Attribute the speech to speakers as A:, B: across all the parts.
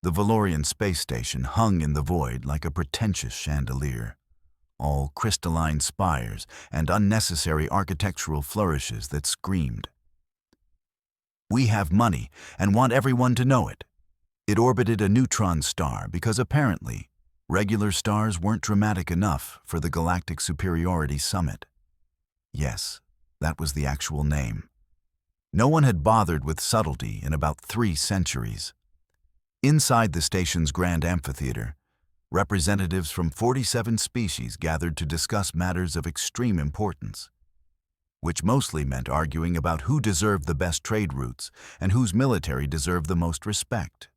A: The Valorian space station hung in the void like a pretentious chandelier, all crystalline spires and unnecessary architectural flourishes that screamed, "We have money and want everyone to know it." It orbited a neutron star because apparently regular stars weren't dramatic enough for the Galactic Superiority Summit. Yes, that was the actual name. No one had bothered with subtlety in about 3 centuries. Inside the station's grand amphitheater, representatives from 47 species gathered to discuss matters of extreme importance, which mostly meant arguing about who deserved the best trade routes and whose military deserved the most respect.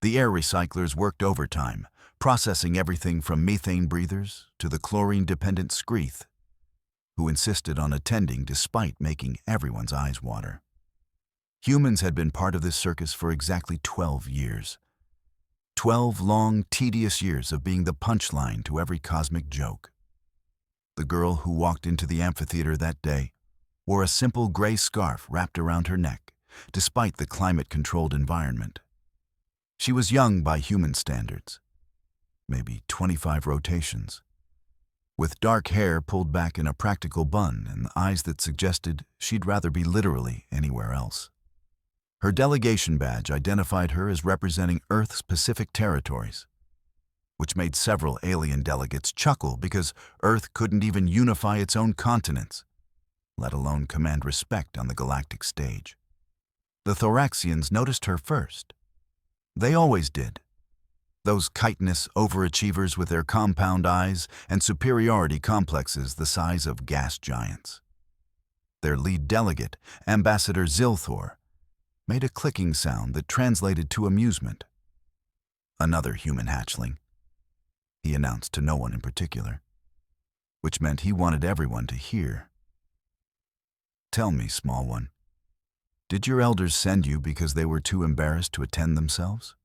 A: The air recyclers worked overtime, processing everything from methane breathers to the chlorine-dependent screeth, who insisted on attending despite making everyone's eyes water. Humans had been part of this circus for exactly 12 years. 12 long, tedious years of being the punchline to every cosmic joke. The girl who walked into the amphitheater that day wore a simple gray scarf wrapped around her neck, despite the climate-controlled environment. She was young by human standards, maybe 25 rotations, with dark hair pulled back in a practical bun and eyes that suggested she'd rather be literally anywhere else. Her delegation badge identified her as representing Earth's Pacific territories, which made several alien delegates chuckle because Earth couldn't even unify its own continents, let alone command respect on the galactic stage. The Thoraxians noticed her first. They always did. Those chitinous overachievers with their compound eyes and superiority complexes the size of gas giants. Their lead delegate, Ambassador Zilthor, made a clicking sound that translated to amusement. "Another human hatchling," he announced to no one in particular, which meant he wanted everyone to hear. "Tell me, small one, did your elders send you because they were too embarrassed to attend themselves?"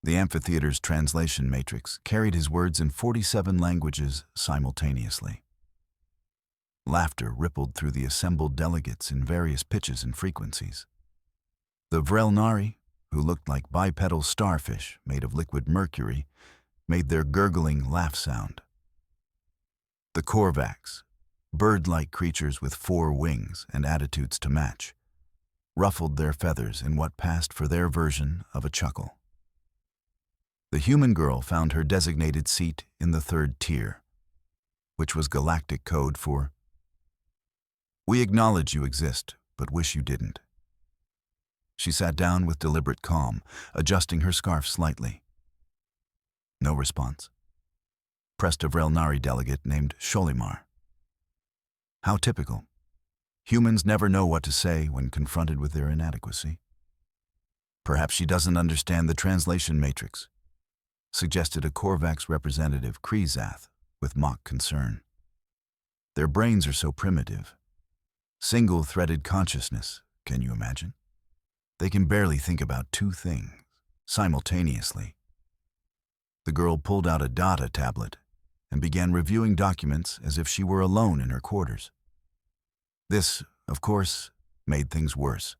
A: The amphitheater's translation matrix carried his words in 47 languages simultaneously. Laughter rippled through the assembled delegates in various pitches and frequencies. The Vrelnari, who looked like bipedal starfish made of liquid mercury, made their gurgling laugh sound. The Korvax, bird-like creatures with 4 wings and attitudes to match, ruffled their feathers in what passed for their version of a chuckle. The human girl found her designated seat in the 3rd tier, which was galactic code for "We acknowledge you exist, but wish you didn't." She sat down with deliberate calm, adjusting her scarf slightly. No response. Pressed a Vrelnari delegate named Sholimar. How typical. Humans never know what to say when confronted with their inadequacy. "Perhaps she doesn't understand the translation matrix," suggested a Korvax representative, Krizath, with mock concern. "Their brains are so primitive. Single-threaded consciousness, can you imagine? They can barely think about 2 things simultaneously." The girl pulled out a data tablet and began reviewing documents as if she were alone in her quarters. This, of course, made things worse.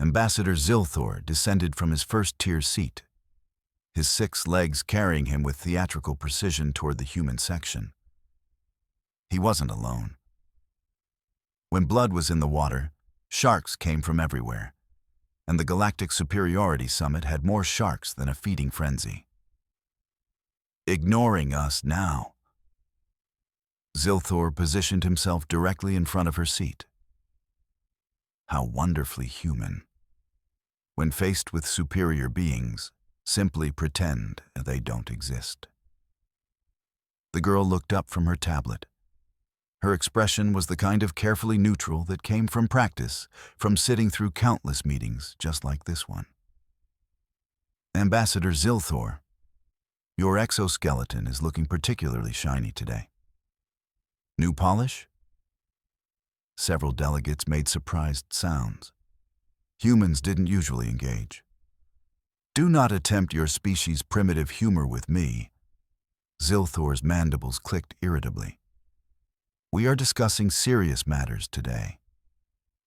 A: Ambassador Zilthor descended from his 1st-tier seat, his 6 legs carrying him with theatrical precision toward the human section. He wasn't alone. When blood was in the water, sharks came from everywhere, and the Galactic Superiority Summit had more sharks than a feeding frenzy. "Ignoring us now." Zilthor positioned himself directly in front of her seat. How wonderfully human. When faced with superior beings, simply pretend they don't exist. The girl looked up from her tablet. Her expression was the kind of carefully neutral that came from practice, from sitting through countless meetings just like this one. "Ambassador Zilthor, your exoskeleton is looking particularly shiny today. New polish?" Several delegates made surprised sounds. Humans didn't usually engage. "Do not attempt your species' primitive humor with me." Zilthor's mandibles clicked irritably. "We are discussing serious matters today.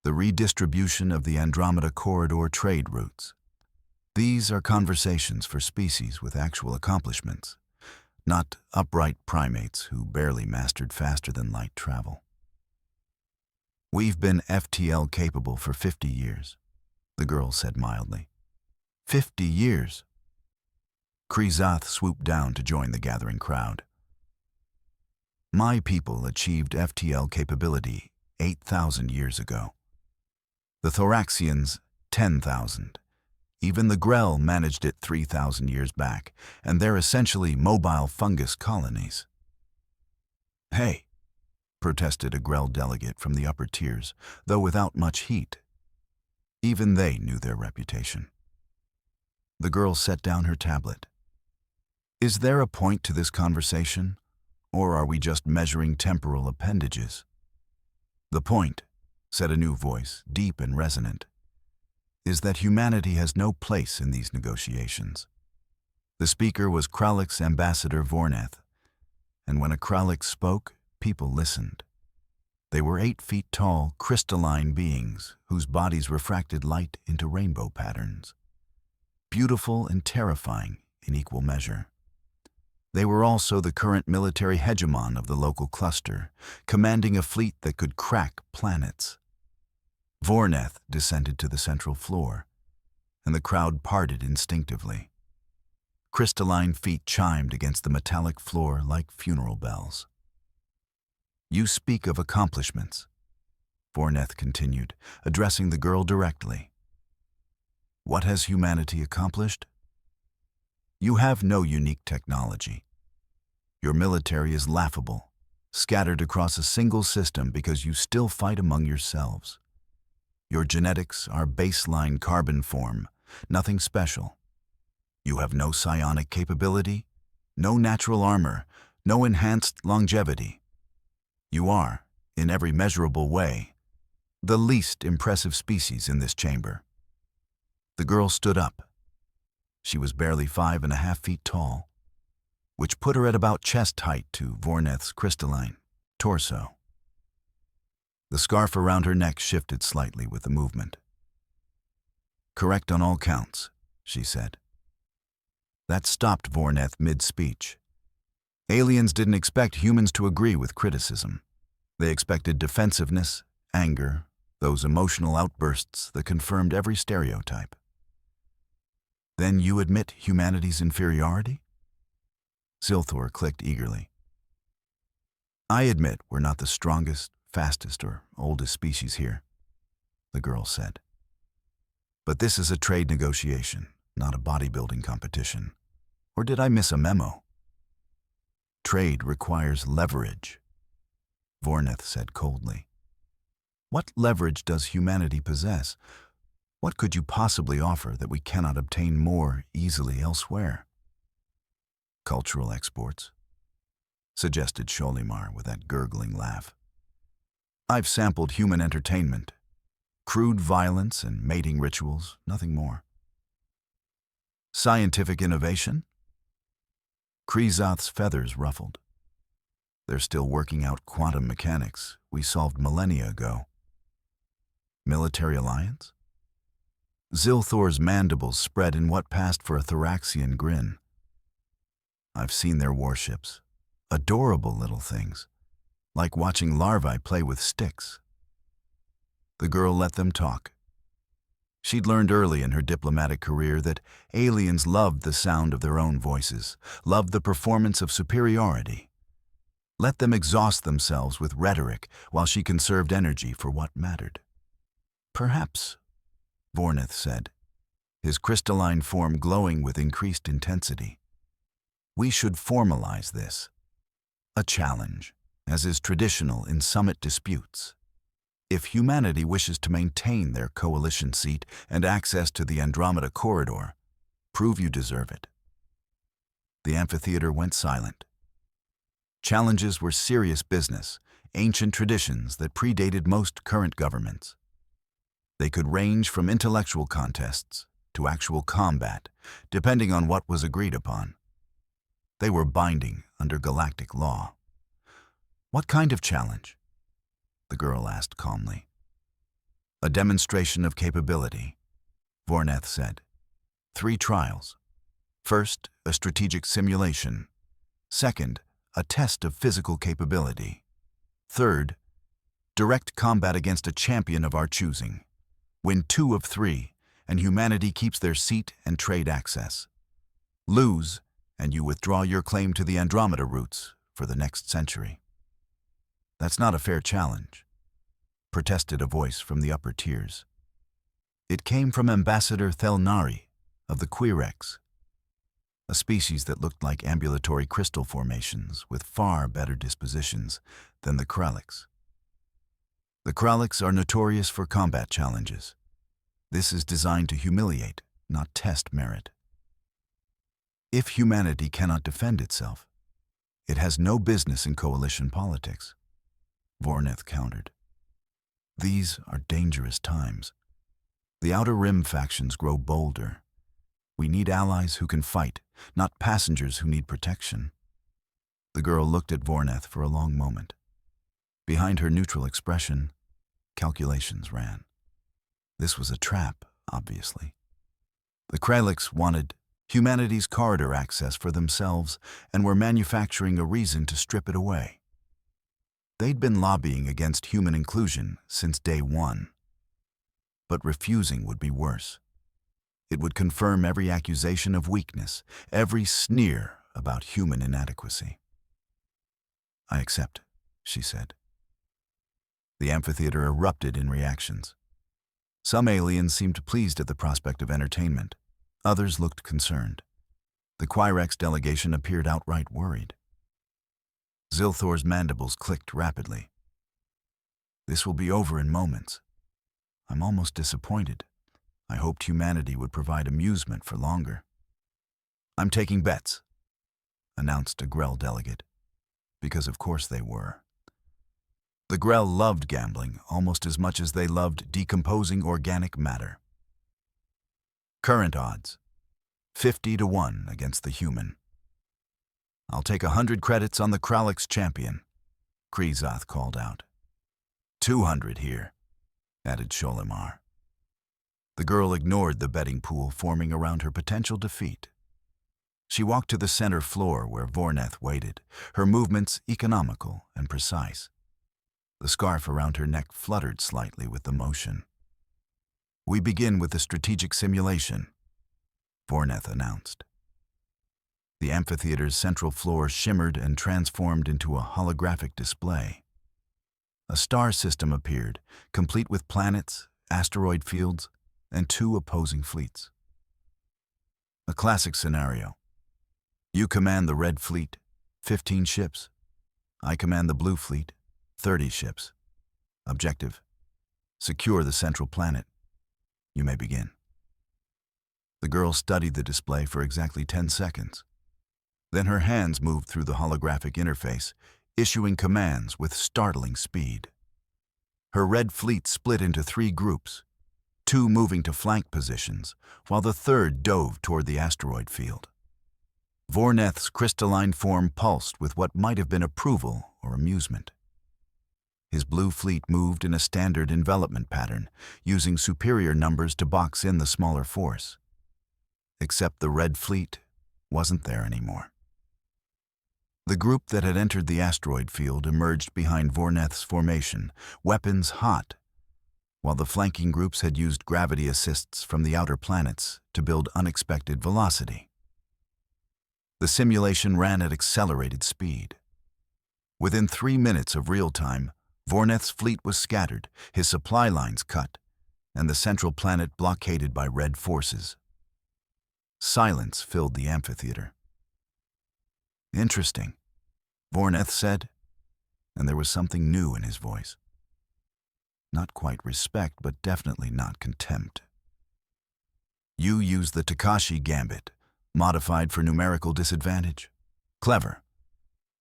A: The redistribution of the Andromeda Corridor trade routes. These are conversations for species with actual accomplishments, not upright primates who barely mastered faster-than-light travel. We've been FTL capable for 50 years, the girl said mildly. 50 years. Kralix swooped down to join the gathering crowd. My people achieved FTL capability 8,000 years ago. The Thoraxians, 10,000. Even the Grell managed it 3,000 years back, and they're essentially mobile fungus colonies. Hey, protested a Grell delegate from the upper tiers, though without much heat. Even they knew their reputation. The girl set down her tablet. Is there a point to this conversation, or are we just measuring temporal appendages? The point, said a new voice, deep and resonant, is that humanity has no place in these negotiations. The speaker was Kralix Ambassador Vorneth, and when a Kralix spoke, people listened. They were 8 feet tall, crystalline beings whose bodies refracted light into rainbow patterns. Beautiful and terrifying in equal measure. They were also the current military hegemon of the local cluster, commanding a fleet that could crack planets. Vorneth descended to the central floor, and the crowd parted instinctively. Crystalline feet chimed against the metallic floor like funeral bells. You speak of accomplishments, Vorneth continued, addressing the girl directly. What has humanity accomplished? You have no unique technology. Your military is laughable, scattered across a single system because you still fight among yourselves. Your genetics are baseline carbon form, nothing special. You have no psionic capability, no natural armor, no enhanced longevity. You are, in every measurable way, the least impressive species in this chamber. The girl stood up. She was barely 5.5 feet tall, which put her at about chest height to Vorneth's crystalline torso. The scarf around her neck shifted slightly with the movement. Correct on all counts, she said. That stopped Vorneth mid-speech. Aliens didn't expect humans to agree with criticism. They expected defensiveness, anger, those emotional outbursts that confirmed every stereotype. Then you admit humanity's inferiority? Zilthor clicked eagerly. I admit we're not the strongest, fastest, or oldest species here, the girl said. But this is a trade negotiation, not a bodybuilding competition. Or did I miss a memo? Trade requires leverage, Vorneth said coldly. What leverage does humanity possess? What could you possibly offer that we cannot obtain more easily elsewhere? Cultural exports, suggested Sholimar with that gurgling laugh. I've sampled human entertainment, crude violence and mating rituals, nothing more. Scientific innovation? Kralix's feathers ruffled. They're still working out quantum mechanics we solved millennia ago. Military alliance? Zilthor's mandibles spread in what passed for a Thoraxian grin. I've seen their warships. Adorable little things, like watching larvae play with sticks. The girl let them talk. She'd learned early in her diplomatic career that aliens loved the sound of their own voices, loved the performance of superiority. Let them exhaust themselves with rhetoric while she conserved energy for what mattered. Perhaps, Vorneth said, his crystalline form glowing with increased intensity, we should formalize this. A challenge, as is traditional in summit disputes. If humanity wishes to maintain their coalition seat and access to the Andromeda corridor, prove you deserve it. The amphitheater went silent. Challenges were serious business, ancient traditions that predated most current governments. They could range from intellectual contests to actual combat, depending on what was agreed upon. They were binding under galactic law. What kind of challenge? The girl asked calmly. A demonstration of capability, Vorneth said. 3 trials. First, a strategic simulation. Second, a test of physical capability. Third, direct combat against a champion of our choosing. Win 2 of 3, and humanity keeps their seat and trade access. Lose, and you withdraw your claim to the Andromeda routes for the next century. That's not a fair challenge, protested a voice from the upper tiers. It came from Ambassador Thelnari of the Kralix, a species that looked like ambulatory crystal formations with far better dispositions than the Kralix. The Kralix are notorious for combat challenges. This is designed to humiliate, not test merit. If humanity cannot defend itself, it has no business in coalition politics, Vorneth countered. These are dangerous times. The Outer Rim factions grow bolder. We need allies who can fight, not passengers who need protection. The girl looked at Vorneth for a long moment. Behind her neutral expression, calculations ran. This was a trap, obviously. The Kralix wanted humanity's corridor access for themselves and were manufacturing a reason to strip it away. They'd been lobbying against human inclusion since day one. But refusing would be worse. It would confirm every accusation of weakness, every sneer about human inadequacy. I accept, she said. The amphitheater erupted in reactions. Some aliens seemed pleased at the prospect of entertainment. Others looked concerned. The Kralix delegation appeared outright worried. Zilthor's mandibles clicked rapidly. This will be over in moments. I'm almost disappointed. I hoped humanity would provide amusement for longer. I'm taking bets, announced a Grell delegate, because of course they were. The Grell loved gambling almost as much as they loved decomposing organic matter. Current odds, 50-1 against the human. I'll take 100 credits on the Kralix champion, Krizoth called out. 200 here, added Sholimar. The girl ignored the betting pool forming around her potential defeat. She walked to the center floor where Vorneth waited, her movements economical and precise. The scarf around her neck fluttered slightly with the motion. We begin with the strategic simulation, Vorneth announced. The amphitheater's central floor shimmered and transformed into a holographic display. A star system appeared, complete with planets, asteroid fields, and 2 opposing fleets. A classic scenario. You command the Red Fleet, 15 ships. I command the Blue Fleet, 30 ships. Objective: secure the central planet. You may begin. The girl studied the display for exactly 10 seconds. Then her hands moved through the holographic interface, issuing commands with startling speed. Her Red Fleet split into 3 groups, 2 moving to flank positions, while the third dove toward the asteroid field. Vorneth's crystalline form pulsed with what might have been approval or amusement. His Blue Fleet moved in a standard envelopment pattern, using superior numbers to box in the smaller force. Except the Red Fleet wasn't there anymore. The group that had entered the asteroid field emerged behind Vorneth's formation, weapons hot, while the flanking groups had used gravity assists from the outer planets to build unexpected velocity. The simulation ran at accelerated speed. Within 3 minutes of real time, Vorneth's fleet was scattered, his supply lines cut, and the central planet blockaded by red forces. Silence filled the amphitheater. Interesting, Vorneth said, and there was something new in his voice. Not quite respect, but definitely not contempt. You use the Takashi Gambit, modified for numerical disadvantage. Clever.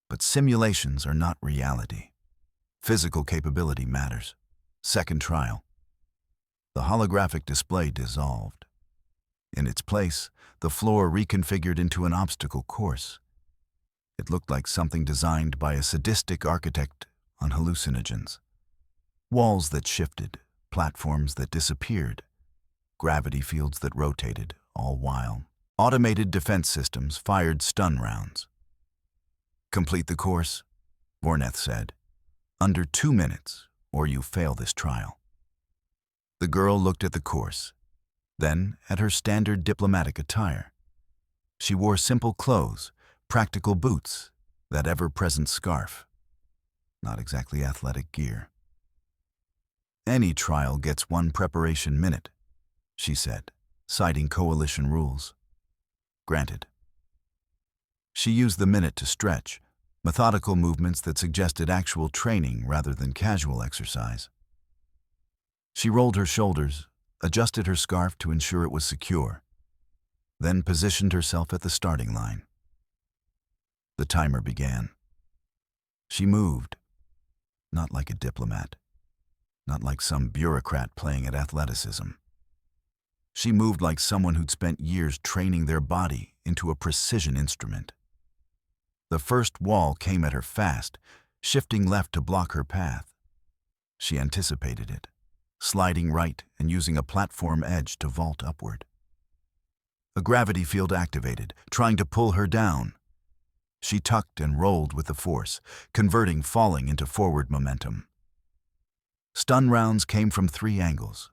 A: But simulations are not reality. Physical capability matters. Second trial. The holographic display dissolved. In its place, the floor reconfigured into an obstacle course. It looked like something designed by a sadistic architect on hallucinogens. Walls that shifted, platforms that disappeared, gravity fields that rotated, all while automated defense systems fired stun rounds. "Complete the course," Vorneth said. "Under 2 minutes, or you fail this trial." The girl looked at the course, then at her standard diplomatic attire. She wore simple clothes, practical boots, that ever-present scarf. Not exactly athletic gear. "Any trial gets 1 preparation minute," she said, citing coalition rules. "Granted." She used the minute to stretch, methodical movements that suggested actual training rather than casual exercise. She rolled her shoulders, adjusted her scarf to ensure it was secure, then positioned herself at the starting line. The timer began. She moved, not like a diplomat, not like some bureaucrat playing at athleticism. She moved like someone who'd spent years training their body into a precision instrument. The first wall came at her fast, shifting left to block her path. She anticipated it, sliding right and using a platform edge to vault upward. A gravity field activated, trying to pull her down. She tucked and rolled with the force, converting falling into forward momentum. Stun rounds came from 3 angles.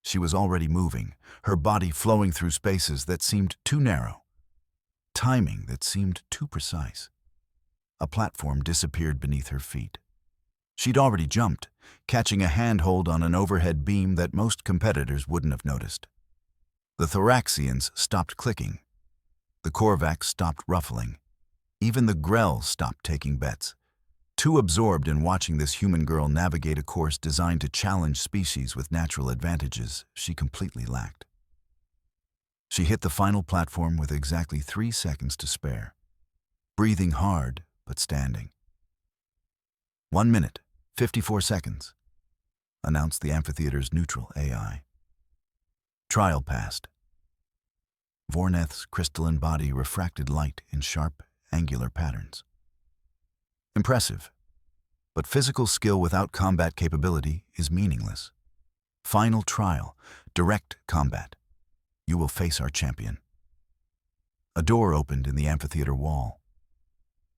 A: She was already moving, her body flowing through spaces that seemed too narrow, timing that seemed too precise. A platform disappeared beneath her feet. She'd already jumped, catching a handhold on an overhead beam that most competitors wouldn't have noticed. The Thoraxians stopped clicking. The Korvax stopped ruffling. Even the Grell stopped taking bets, too absorbed in watching this human girl navigate a course designed to challenge species with natural advantages she completely lacked. She hit the final platform with exactly 3 seconds to spare, breathing hard but standing. 1 minute, 54 seconds, announced the amphitheater's neutral AI. Trial passed. Vorneth's crystalline body refracted light in sharp, angular patterns. Impressive, but physical skill without combat capability is meaningless. Final trial, direct combat. You will face our champion. A door opened in the amphitheater wall.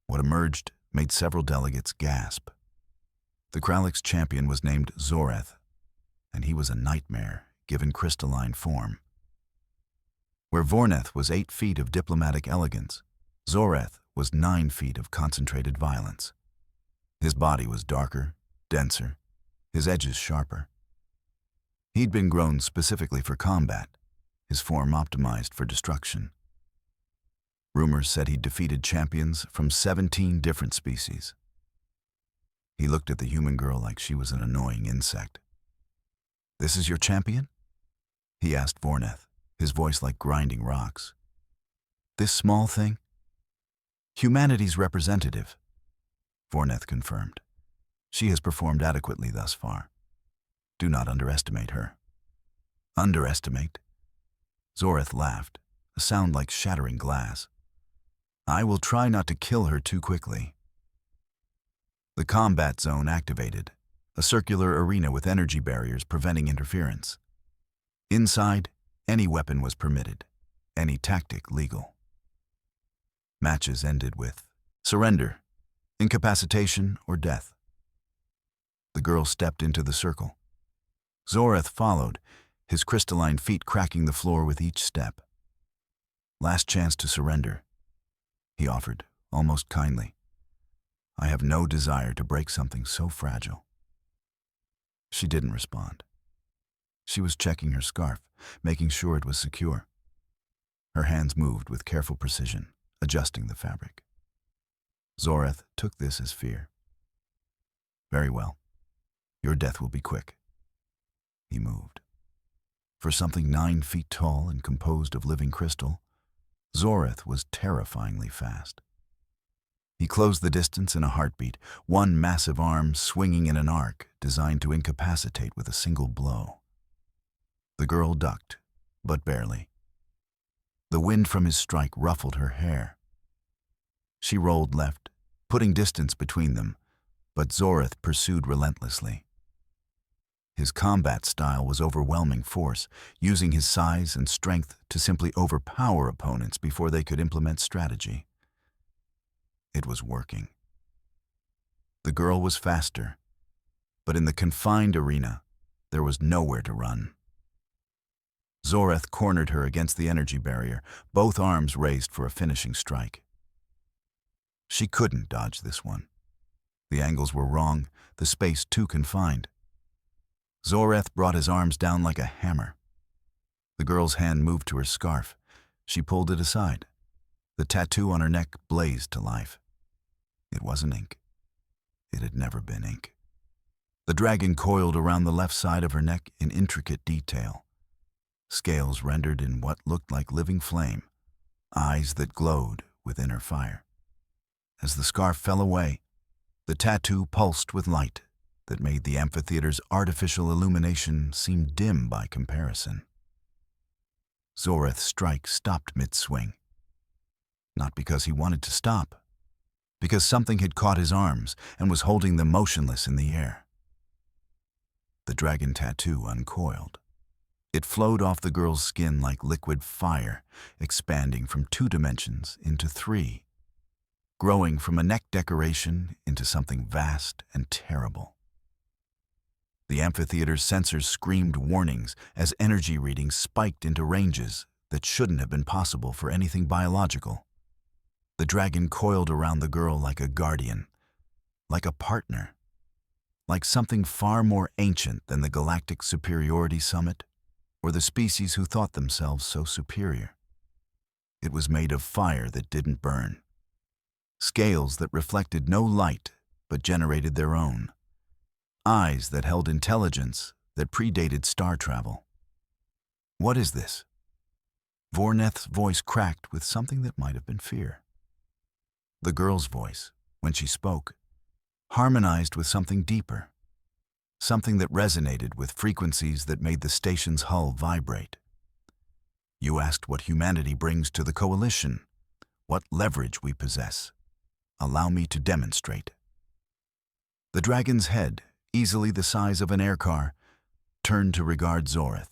A: What emerged made several delegates gasp. The Kralix champion was named Zoreth, and he was a nightmare given crystalline form. Where Vorneth was 8 feet of diplomatic elegance, Zoreth was 9 feet of concentrated violence. His body was darker, denser, his edges sharper. He'd been grown specifically for combat, his form optimized for destruction. Rumors said he'd defeated champions from 17 different species. He looked at the human girl like she was an annoying insect. "This is your champion?" he asked Vorneth, his voice like grinding rocks. "This small thing?" "Humanity's representative," Vorneth confirmed. "She has performed adequately thus far. Do not underestimate her." "Underestimate?" Zoreth laughed, a sound like shattering glass. "I will try not to kill her too quickly." The combat zone activated, a circular arena with energy barriers preventing interference. Inside, any weapon was permitted, any tactic legal. Matches ended with surrender, incapacitation, or death. The girl stepped into the circle. Zoreth followed, his crystalline feet cracking the floor with each step. "Last chance to surrender," he offered, almost kindly. "I have no desire to break something so fragile." She didn't respond. She was checking her scarf, making sure it was secure. Her hands moved with careful precision, adjusting the fabric. Zoreth took this as fear. "Very well. Your death will be quick." He moved. For something 9 feet tall and composed of living crystal, Zoreth was terrifyingly fast. He closed the distance in a heartbeat, one massive arm swinging in an arc designed to incapacitate with a single blow. The girl ducked, but barely. The wind from his strike ruffled her hair. She rolled left, putting distance between them, but Zoreth pursued relentlessly. His combat style was overwhelming force, using his size and strength to simply overpower opponents before they could implement strategy. It was working. The girl was faster, but in the confined arena, there was nowhere to run. Zoreth cornered her against the energy barrier, both arms raised for a finishing strike. She couldn't dodge this one. The angles were wrong, the space too confined. Zoreth brought his arms down like a hammer. The girl's hand moved to her scarf. She pulled it aside. The tattoo on her neck blazed to life. It wasn't ink. It had never been ink. The dragon coiled around the left side of her neck in intricate detail. Scales rendered in what looked like living flame, eyes that glowed with inner fire. As the scarf fell away, the tattoo pulsed with light that made the amphitheater's artificial illumination seem dim by comparison. Zoreth's strike stopped mid-swing. Not because he wanted to stop, because something had caught his arms and was holding them motionless in the air. The dragon tattoo uncoiled. It flowed off the girl's skin like liquid fire, expanding from 2 dimensions into 3, growing from a neck decoration into something vast and terrible. The amphitheater's sensors screamed warnings as energy readings spiked into ranges that shouldn't have been possible for anything biological. The dragon coiled around the girl like a guardian, like a partner, like something far more ancient than the Galactic Superiority Summit or the species who thought themselves so superior. It was made of fire that didn't burn, scales that reflected no light but generated their own, eyes that held intelligence that predated star travel. What is this? Vorneth's voice cracked with something that might have been fear. The girl's voice, when she spoke, harmonized with something deeper, something that resonated with frequencies that made the station's hull vibrate. You asked what humanity brings to the coalition, what leverage we possess. Allow me to demonstrate. The dragon's head, easily the size of an aircar, turned to regard Zoreth.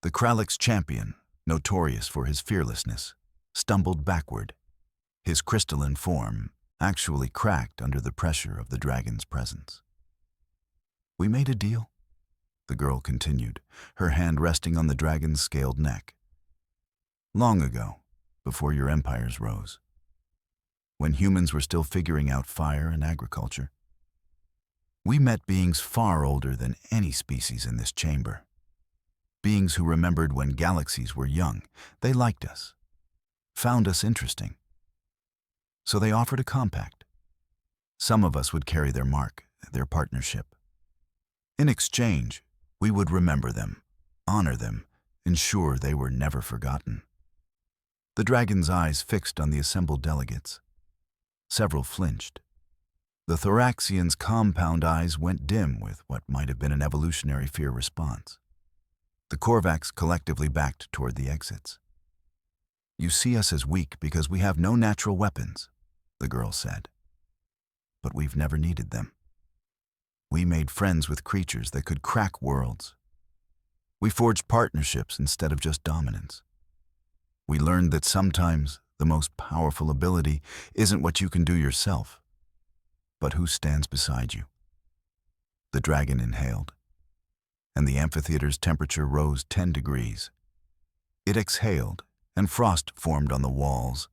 A: The Kralix champion, notorious for his fearlessness, stumbled backward, his crystalline form actually cracked under the pressure of the dragon's presence. We made a deal, the girl continued, her hand resting on the dragon's scaled neck. Long ago, before your empires rose, when humans were still figuring out fire and agriculture, we met beings far older than any species in this chamber. Beings who remembered when galaxies were young. They liked us, found us interesting. So they offered a compact. Some of us would carry their mark, their partnership. In exchange, we would remember them, honor them, ensure they were never forgotten. The dragon's eyes fixed on the assembled delegates. Several flinched. The Thoraxians' compound eyes went dim with what might have been an evolutionary fear response. The Korvax collectively backed toward the exits. You see us as weak because we have no natural weapons, the girl said. But we've never needed them. We made friends with creatures that could crack worlds. We forged partnerships instead of just dominance. We learned that sometimes the most powerful ability isn't what you can do yourself, but who stands beside you. The dragon inhaled, and the amphitheater's temperature rose 10 degrees. It exhaled, and frost formed on the walls.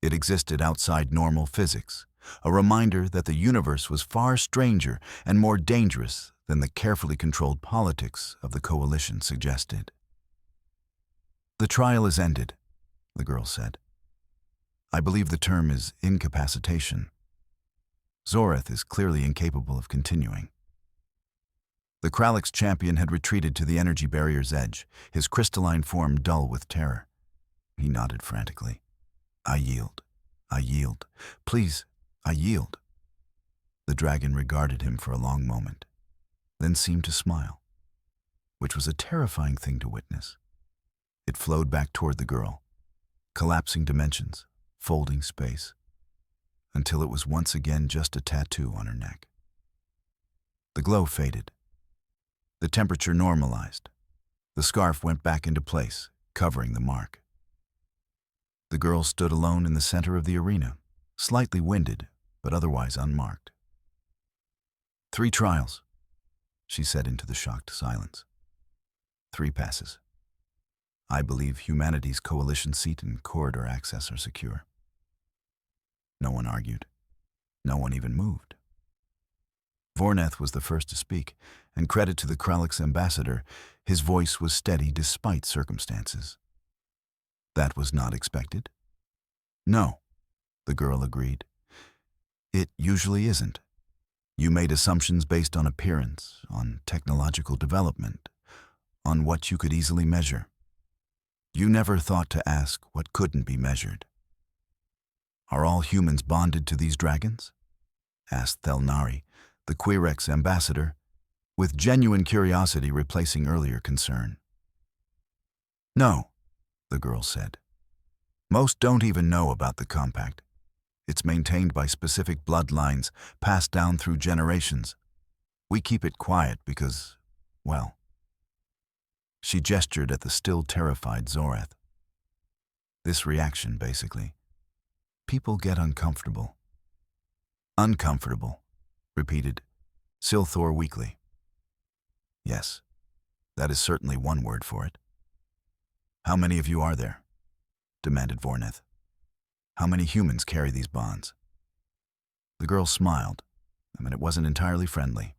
A: It existed outside normal physics, a reminder that the universe was far stranger and more dangerous than the carefully controlled politics of the coalition suggested. The trial is ended, the girl said. I believe the term is incapacitation. Zoreth is clearly incapable of continuing. The Kralix champion had retreated to the energy barrier's edge, his crystalline form dull with terror. He nodded frantically. I yield. I yield. Please, I yield. The dragon regarded him for a long moment, then seemed to smile, which was a terrifying thing to witness. It flowed back toward the girl, collapsing dimensions, folding space, until it was once again just a tattoo on her neck. The glow faded, The temperature normalized. The scarf went back into place, covering the mark. The girl stood alone in the center of the arena, slightly winded, but otherwise unmarked. 3 trials, she said into the shocked silence. 3 passes. I believe humanity's coalition seat and corridor access are secure. No one argued. No one even moved. Vorneth was the first to speak, and credit to the Kralix ambassador, his voice was steady despite circumstances. That was not expected? No, the girl agreed. It usually isn't. You made assumptions based on appearance, on technological development, on what you could easily measure. You never thought to ask what couldn't be measured. Are all humans bonded to these dragons? Asked Thelnari, the Kralix ambassador, with genuine curiosity replacing earlier concern. No, the girl said. Most don't even know about the compact. It's maintained by specific bloodlines passed down through generations. We keep it quiet because, well... She gestured at the still terrified Zoreth. This reaction, basically. People get uncomfortable. Uncomfortable, repeated Silthor weakly. Yes, that is certainly one word for it. How many of you are there? Demanded Vorneth. How many humans carry these bonds? The girl smiled, and it wasn't entirely friendly.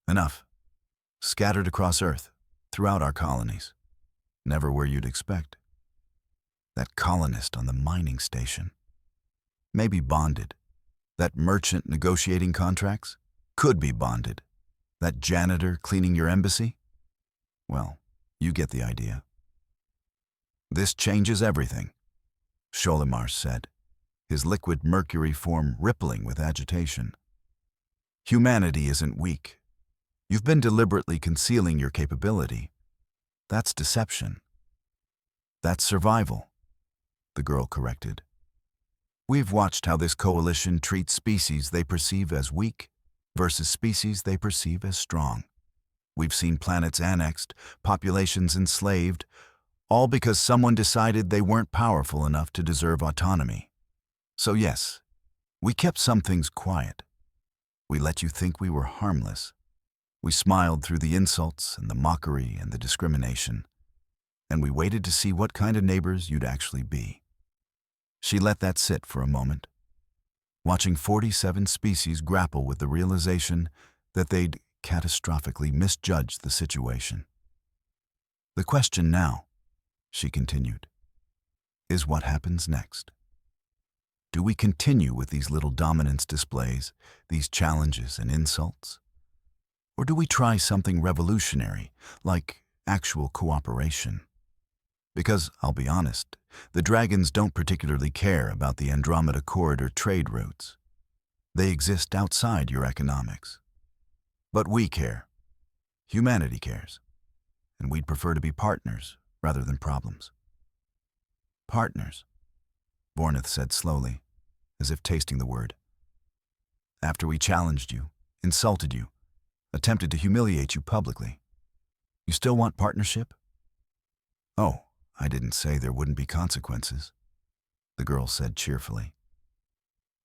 A: Enough. Scattered across Earth, throughout our colonies. Never where you'd expect. That colonist on the mining station. Maybe bonded. That merchant negotiating contracts? Could be bonded. That janitor cleaning your embassy? Well, you get the idea. This changes everything, Sholimar said, his liquid mercury form rippling with agitation. Humanity isn't weak. You've been deliberately concealing your capability. That's deception. That's survival, the girl corrected. We've watched how this coalition treats species they perceive as weak versus species they perceive as strong. We've seen planets annexed, populations enslaved, all because someone decided they weren't powerful enough to deserve autonomy. So yes, we kept some things quiet. We let you think we were harmless. We smiled through the insults and the mockery and the discrimination, and we waited to see what kind of neighbors you'd actually be. She let that sit for a moment, watching 47 species grapple with the realization that they'd catastrophically misjudged the situation. The question now, she continued, is what happens next? Do we continue with these little dominance displays, these challenges and insults? Or do we try something revolutionary, like actual cooperation? Because, I'll be honest, the dragons don't particularly care about the Andromeda Corridor trade routes. They exist outside your economics. But we care. Humanity cares. And we'd prefer to be partners rather than problems. Partners, Vorneth said slowly, as if tasting the word. After we challenged you, insulted you, attempted to humiliate you publicly, you still want partnership? Oh, I didn't say there wouldn't be consequences, the girl said cheerfully.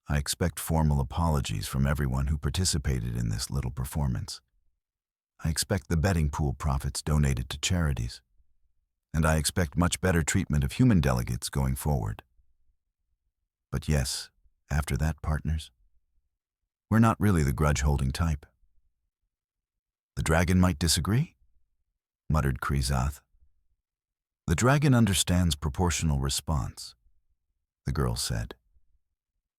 A: I expect formal apologies from everyone who participated in this little performance. I expect the betting pool profits donated to charities. And I expect much better treatment of human delegates going forward. But yes, after that, partners, we're not really the grudge-holding type. The dragon might disagree, muttered Krizath. The dragon understands proportional response, the girl said.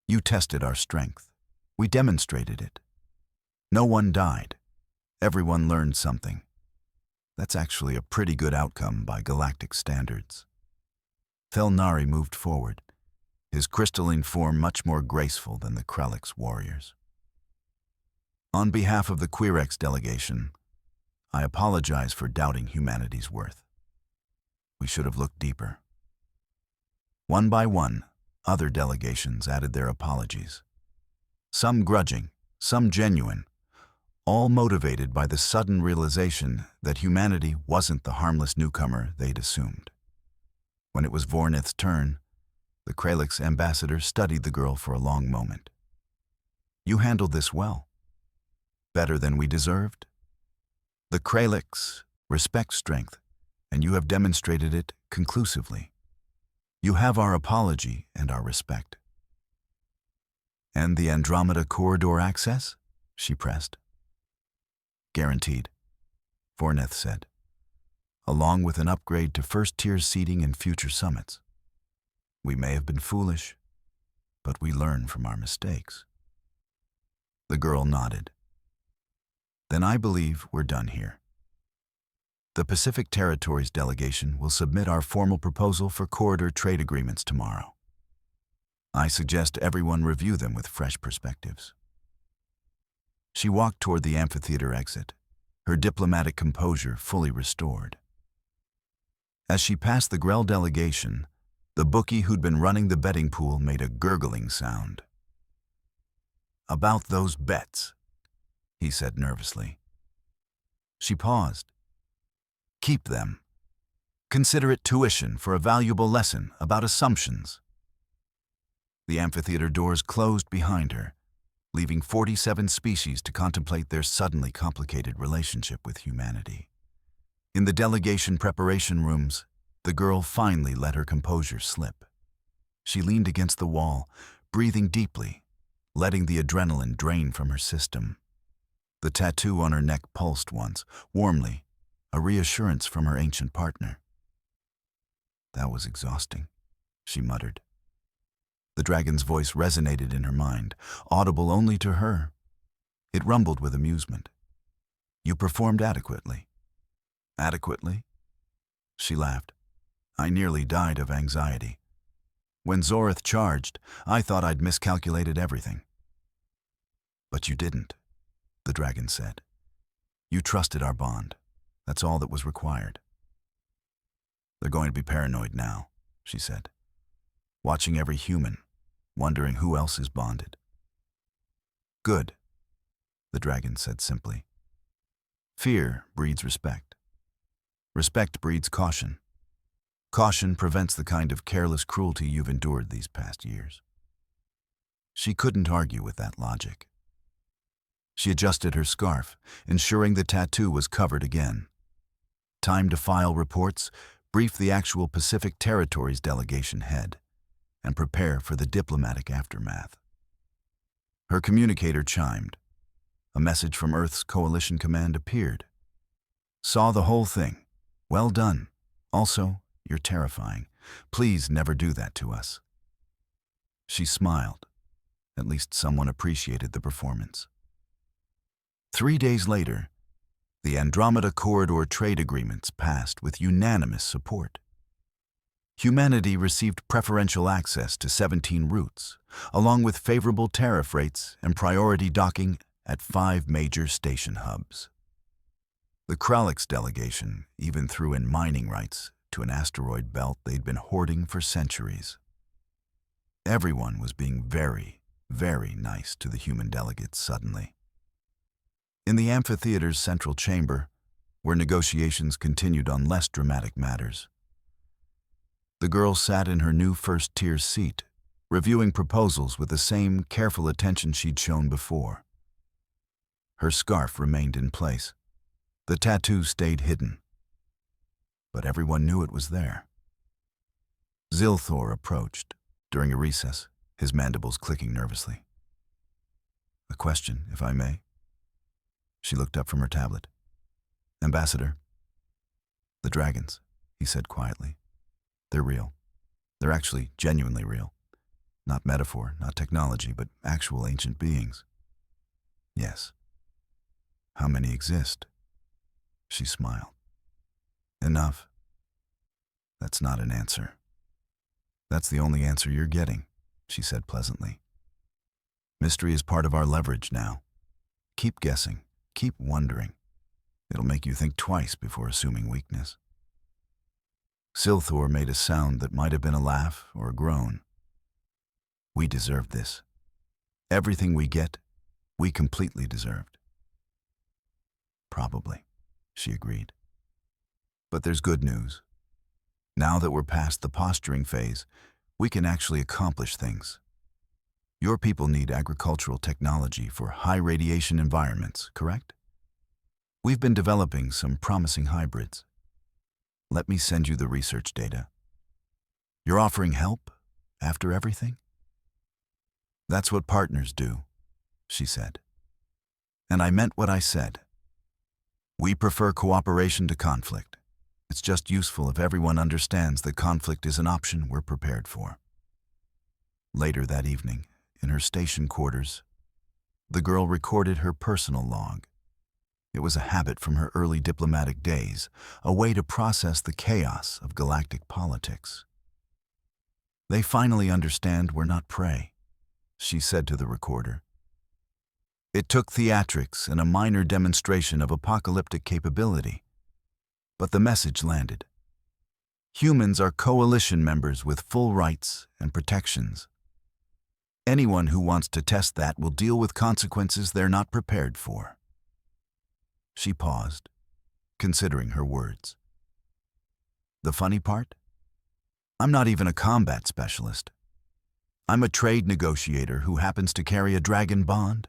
A: You tested our strength. We demonstrated it. No one died. Everyone learned something. That's actually a pretty good outcome by galactic standards. Thelnari moved forward, his crystalline form much more graceful than the Kralix warriors. On behalf of the Kralix delegation, I apologize for doubting humanity's worth. We should have looked deeper. One by one, other delegations added their apologies. Some grudging, some genuine, all motivated by the sudden realization that humanity wasn't the harmless newcomer they'd assumed. When it was Vornith's turn, the Kralix ambassador studied the girl for a long moment. "You handled this well. Better than we deserved. The Kralix respect strength, and you have demonstrated it conclusively. You have our apology and our respect." "And the Andromeda corridor access?" she pressed. "Guaranteed," Vornith said, "along with an upgrade to first-tier seating in future summits. We may have been foolish, but we learn from our mistakes." The girl nodded. "Then I believe we're done here. The Pacific Territories delegation will submit our formal proposal for corridor trade agreements tomorrow. I suggest everyone review them with fresh perspectives." She walked toward the amphitheater exit, her diplomatic composure fully restored. As she passed the Grell delegation, the bookie who'd been running the betting pool made a gurgling sound. "About those bets," he said nervously. She paused. "Keep them. Consider it tuition for a valuable lesson about assumptions." The amphitheater doors closed behind her, leaving 47 species to contemplate their suddenly complicated relationship with humanity. In the delegation preparation rooms, the girl finally let her composure slip. She leaned against the wall, breathing deeply, letting the adrenaline drain from her system. The tattoo on her neck pulsed once, warmly, a reassurance from her ancient partner. "That was exhausting," she muttered. The dragon's voice resonated in her mind, audible only to her. It rumbled with amusement. "You performed adequately." "Adequately?" She laughed. "I nearly died of anxiety. When Zorith charged, I thought I'd miscalculated everything." "But you didn't," the dragon said. "You trusted our bond. That's all that was required." "They're going to be paranoid now," she said, "watching every human, wondering who else is bonded." "Good," the dragon said simply. "Fear breeds respect. Respect breeds caution. Caution prevents the kind of careless cruelty you've endured these past years." She couldn't argue with that logic. She adjusted her scarf, ensuring the tattoo was covered again. Time to file reports, brief the actual Pacific Territories delegation head, and prepare for the diplomatic aftermath. Her communicator chimed. A message from Earth's Coalition Command appeared. "Saw the whole thing. Well done. Also, you're terrifying. Please never do that to us." She smiled. At least someone appreciated the performance. 3 days later, the Andromeda Corridor trade agreements passed with unanimous support. Humanity received preferential access to 17 routes, along with favorable tariff rates and priority docking at 5 major station hubs. The Kralix delegation even threw in mining rights to an asteroid belt they'd been hoarding for centuries. Everyone was being very, very nice to the human delegates suddenly. In the amphitheater's central chamber, where negotiations continued on less dramatic matters, the girl sat in her new first-tier seat, reviewing proposals with the same careful attention she'd shown before. Her scarf remained in place. The tattoo stayed hidden. But everyone knew it was there. Zilthor approached during a recess, his mandibles clicking nervously. "A question, if I may?" She looked up from her tablet. "Ambassador." "The dragons," he said quietly. "They're real. They're actually genuinely real. Not metaphor, not technology, but actual ancient beings." "Yes." "How many exist?" She smiled. "Enough." "That's not an answer." "That's the only answer you're getting," she said pleasantly. "Mystery is part of our leverage now. Keep guessing, keep wondering. It'll make you think twice before assuming weakness." Zilthor made a sound that might have been a laugh or a groan. "We deserved this. Everything we get, we completely deserved." Probably, she agreed. But there's good news. Now that we're past the posturing phase, we can actually accomplish things. Your people need agricultural technology for high radiation environments, correct? We've been developing some promising hybrids. Let me send you the research data. You're offering help after everything? That's what partners do, she said. And I meant what I said. We prefer cooperation to conflict. It's just useful if everyone understands that conflict is an option we're prepared for. Later that evening, in her station quarters, the girl recorded her personal log. It was a habit from her early diplomatic days, a way to process the chaos of galactic politics. They finally understand we're not prey, she said to the recorder. It took theatrics and a minor demonstration of apocalyptic capability, but the message landed. Humans are coalition members with full rights and protections. Anyone who wants to test that will deal with consequences they're not prepared for. She paused, considering her words. The funny part? I'm not even a combat specialist. I'm a trade negotiator who happens to carry a dragon bond.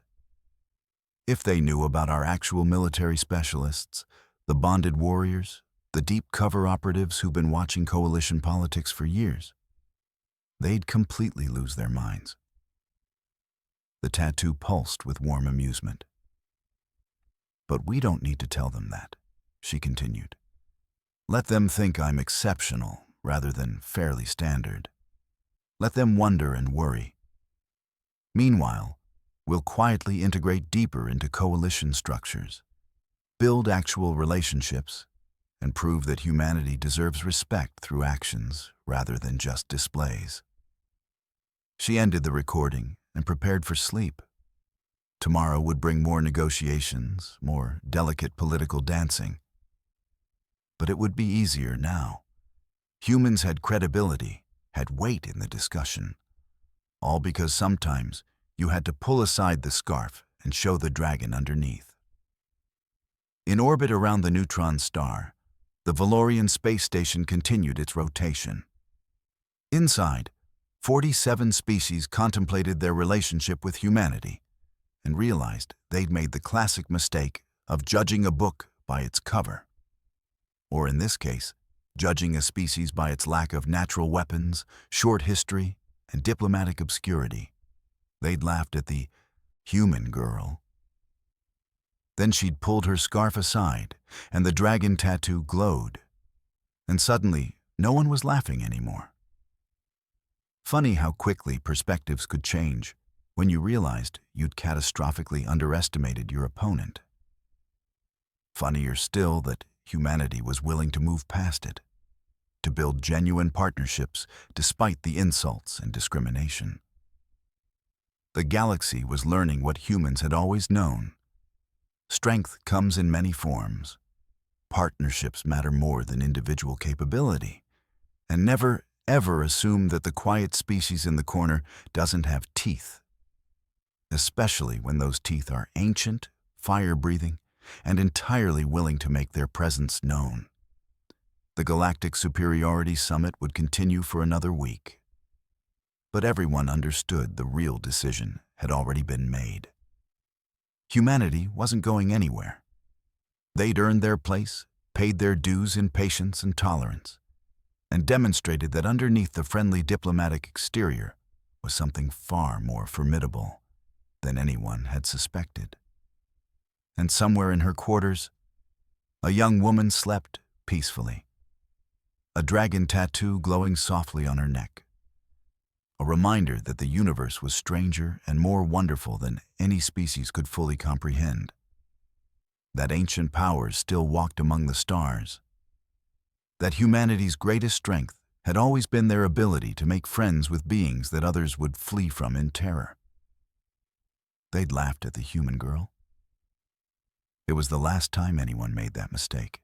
A: If they knew about our actual military specialists, the bonded warriors, the deep cover operatives who've been watching coalition politics for years, they'd completely lose their minds. The tattoo pulsed with warm amusement. But we don't need to tell them that, she continued. Let them think I'm exceptional rather than fairly standard. Let them wonder and worry. Meanwhile, we'll quietly integrate deeper into coalition structures, build actual relationships, and prove that humanity deserves respect through actions rather than just displays. She ended the recording and prepared for sleep. Tomorrow would bring more negotiations, more delicate political dancing. But it would be easier now. Humans had credibility, had weight in the discussion, all because sometimes you had to pull aside the scarf and show the dragon underneath. In orbit around the neutron star, the Valorian space station continued its rotation. Inside, 47 species contemplated their relationship with humanity and realized they'd made the classic mistake of judging a book by its cover. Or in this case, judging a species by its lack of natural weapons, short history, and diplomatic obscurity. They'd laughed at the human girl. Then she'd pulled her scarf aside, and the dragon tattoo glowed. And suddenly, no one was laughing anymore. Funny how quickly perspectives could change when you realized you'd catastrophically underestimated your opponent. Funnier still that humanity was willing to move past it, to build genuine partnerships despite the insults and discrimination. The galaxy was learning what humans had always known. Strength comes in many forms. Partnerships matter more than individual capability. And never, ever assume that the quiet species in the corner doesn't have teeth. Especially when those teeth are ancient, fire-breathing, and entirely willing to make their presence known. The Galactic Superiority Summit would continue for another week. But everyone understood the real decision had already been made. Humanity wasn't going anywhere. They'd earned their place, paid their dues in patience and tolerance, and demonstrated that underneath the friendly diplomatic exterior was something far more formidable than anyone had suspected. And somewhere in her quarters, a young woman slept peacefully, a dragon tattoo glowing softly on her neck. A reminder that the universe was stranger and more wonderful than any species could fully comprehend. That ancient powers still walked among the stars. That humanity's greatest strength had always been their ability to make friends with beings that others would flee from in terror. They'd laughed at the human girl. It was the last time anyone made that mistake.